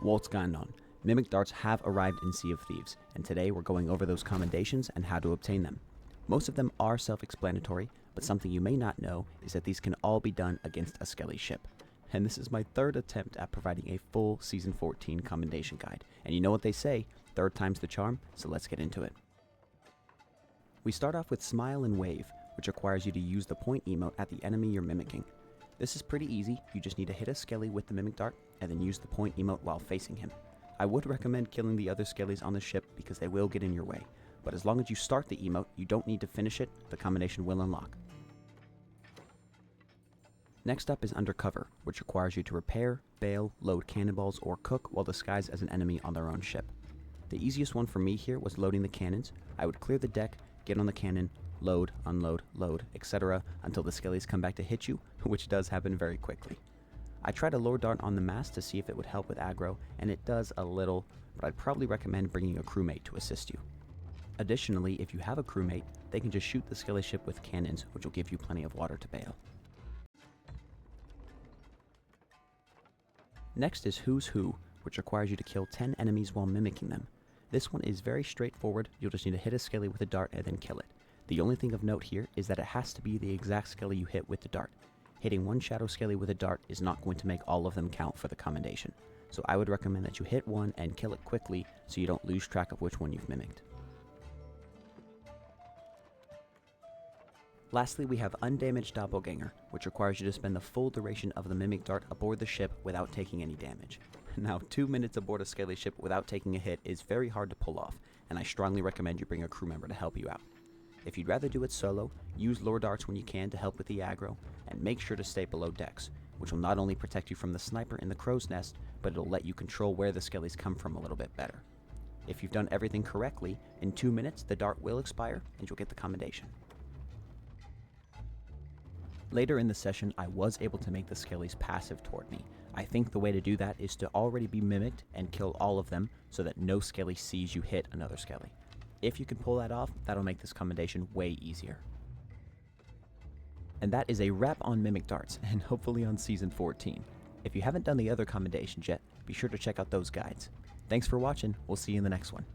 What's going on? Mimic darts have arrived in Sea of Thieves, and today we're going over those commendations and how to obtain them. Most of them are self-explanatory, but something you may not know is that these can all be done against a skelly ship. And this is my third attempt at providing a full Season 14 commendation guide, and you know what they say, third time's the charm, so let's get into it. We start off with Smile and Wave, which requires you to use the point emote at the enemy you're mimicking. This is pretty easy, you just need to hit a skelly with the mimic dart, and then use the point emote while facing him. I would recommend killing the other skellies on the ship because they will get in your way, but as long as you start the emote, you don't need to finish it, the combination will unlock. Next up is Undercover, which requires you to repair, bail, load cannonballs, or cook while disguised as an enemy on their own ship. The easiest one for me here was loading the cannons. I would clear the deck, get on the cannon, load, unload, load, etc. until the skellies come back to hit you, which does happen very quickly. I tried a lower dart on the mast to see if it would help with aggro, and it does a little, but I'd probably recommend bringing a crewmate to assist you. Additionally, if you have a crewmate, they can just shoot the skelly ship with cannons, which will give you plenty of water to bail. Next is Who's Who, which requires you to kill 10 enemies while mimicking them. This one is very straightforward, you'll just need to hit a skelly with a dart and then kill it. The only thing of note here is that it has to be the exact skelly you hit with the dart. Hitting one shadow skelly with a dart is not going to make all of them count for the commendation, so I would recommend that you hit one and kill it quickly so you don't lose track of which one you've mimicked. Lastly, we have Undamaged Doppelganger, which requires you to spend the full duration of the mimic dart aboard the ship without taking any damage. Now, 2 minutes aboard a skelly ship without taking a hit is very hard to pull off, and I strongly recommend you bring a crew member to help you out. If you'd rather do it solo, use lure darts when you can to help with the aggro, and make sure to stay below decks, which will not only protect you from the sniper in the crow's nest, but it'll let you control where the skellies come from a little bit better. If you've done everything correctly, in 2 minutes the dart will expire and you'll get the commendation. Later in the session, I was able to make the skellies passive toward me. I think the way to do that is to already be mimicked and kill all of them so that no skelly sees you hit another skelly. If you can pull that off, that'll make this commendation way easier. And that is a wrap on mimic darts, and hopefully on Season 14. If you haven't done the other commendations yet, be sure to check out those guides. Thanks for watching, we'll see you in the next one.